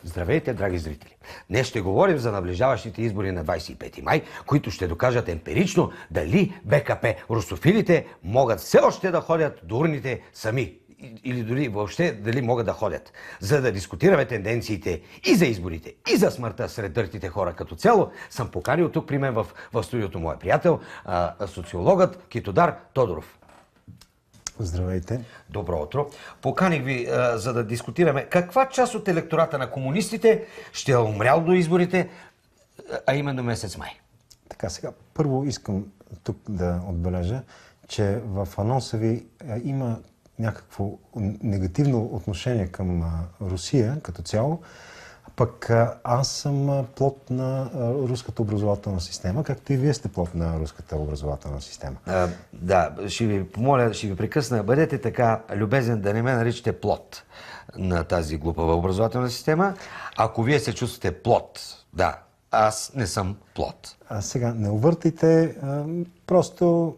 Здравейте, драги зрители! Днес ще говорим за наближаващите избори на 25 май, които ще докажат емпирично дали БКП русофилите могат все още да ходят до урните сами. Или дори въобще дали могат да ходят. За да дискутираме тенденциите и за изборите, и за смъртта сред дъртите хора като цяло, съм поканил тук при мен в студиото моя приятел, социологът Китодар Тодоров. Здравейте. Добро утро. Поканих ви, за да дискутираме каква част от електората на комунистите ще е умрял до изборите, а именно месец май. Така, сега първо искам тук да отбележа, че в анонса ви има някакво негативно отношение към Русия като цяло, пък аз съм плод на руската образователна система, както и вие сте плод на руската образователна система. Да, ще ви помоля, ще ви прекъсна. Бъдете така любезен да не ме наричате плод на тази глупава образователна система. Ако вие се чувствате плод, да, аз не съм плод. Сега не увъртайте, просто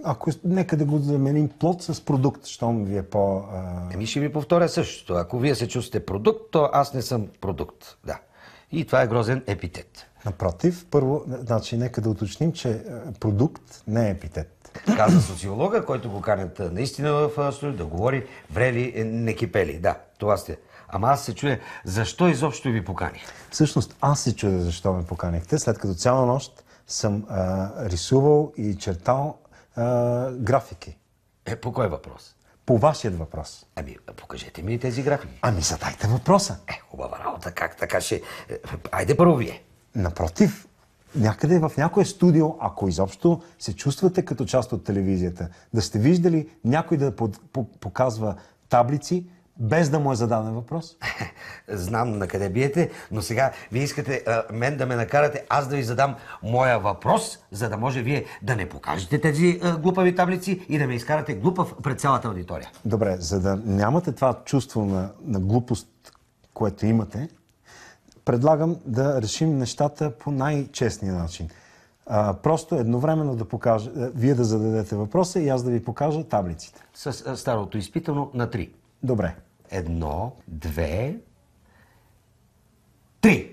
ако нека да го заменим плод с продукт, щом ви е по... Ще ви повторя същото. Ако вие се чувствате продукт, то аз не съм продукт. Да. И това е грозен епитет. Напротив, първо, значи, нека да уточним, че продукт не е епитет. Каза социолога, който го канят наистина в студио да говори врели, не кипели. Да, това сте. Ама аз се чудя, защо изобщо ви поканих? Всъщност, аз се чудя защо ме поканихте, след като цяла нощ съм рисувал и чертал графики. По кой въпрос? По вашият въпрос. Покажете ми тези графики. Задайте въпроса. Хубава работа. Как така ще... Айде първо вие. Напротив, някъде в някое студио, ако изобщо се чувствате като част от телевизията, да сте виждали някой да показва таблици, без да му е зададен въпрос? Знам на къде биете, но сега вие искате мен да ме накарате аз да ви задам моя въпрос, за да може вие да не покажете тези глупави таблици и да ме изкарате глупав пред цялата аудитория. Добре, за да нямате това чувство на глупост, което имате, предлагам да решим нещата по най-честния начин. Просто едновременно да покажа, вие да зададете въпроса и аз да ви покажа таблиците. С старото изпитано на 3. Добре. 1, 2, 3.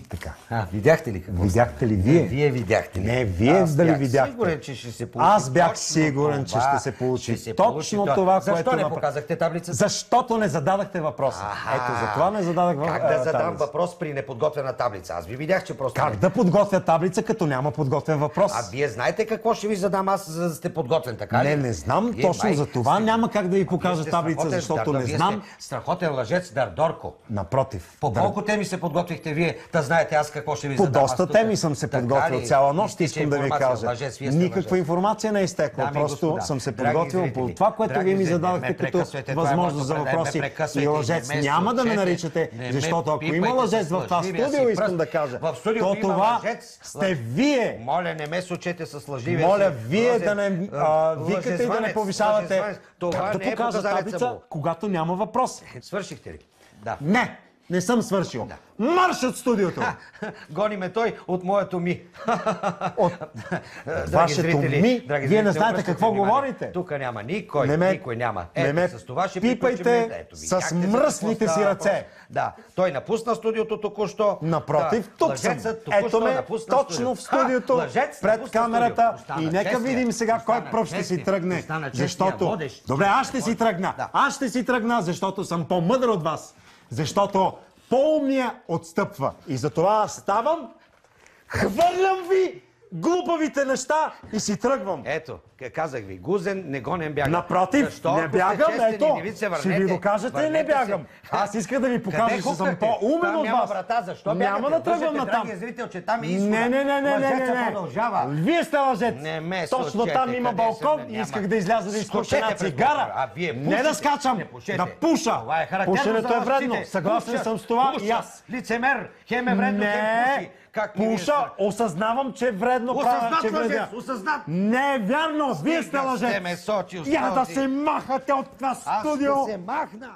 Така. Видяхте ли какво? Видяхте ли вие? Вие видяхте ли? Не, вие дали видяхте? Сигурен, че ще се получи. Аз бях сигурен, че ще се получи точно това, което... Защо не показахте таблицата? Защото не зададахте въпроса. Ето, за това не зададах въпроса. Как да задам въпрос при неподготвена таблица? Аз ви видях, че просто... Как да подготвя таблица, като няма подготвен въпрос? Вие знаете какво ще ви задам аз, за да сте подготвен, така ли? Не знам. Точно за това няма как да ви покажа таблица, защото не знам. Вие сте страхотен лъжец, Дардорко. Напротив. По колко теми се подготвихте вие, да знаете аз какво ще ви задам? По доста теми съм се подготвил цяла нощ, искам да ви кажа. Никаква информация не е изтекла, просто съм се подготвил по това, което вие ми зададохте като възможност за въпроси. И лъжец няма да ме наричате, защото ако има лъжец в това студио, искам да кажа, то това сте вие. Моля, не ме сочете с лъжливия. Моля, вие да не викате и да не повишавате. Как да покажа таблица, когато няма въпрос? Свършихте ли? Да. Не съм свършил. Марш от студиото! Гони ме той от моето ми. От вашето ми? Вие не знаете какво говорите. Тук няма никой. Никой няма. Ето, с това ще пипайте с мръсните си ръце. Да, той напусна студиото току-що. Напротив, тук съм. Ето ме точно в студиото, пред камерата. И нека видим сега кой пръв ще си тръгне. Защото... Добре, аз ще си тръгна. Аз ще си тръгна, защото съм по-мъдър от вас. Защото по-умния отстъпва. И затова ставам, хвърлям ви глупавите неща и си тръгвам. Ето, казах ви, гузен, негонен бягам. Напротив, не бягам, ето. Ще ви докажете, не бягам. Аз исках да ви покажа, че съм по-умен от вас. Няма да тръгвам натам. Не. Вие сте лъжец. Точно там има балкон и исках да изляза да изкоча една цигара. Не да скачам, да пуша. Пушенето е вредно. Съгласен съм с това и аз. Лицемер, хем е вредно, хем пуши. Пуша, осъзнавам, че е вредно правя, че вредя. Осъзнат! Не е вярно, вие сте лъжец! Я да се махате от това студио! Аз ще се махна!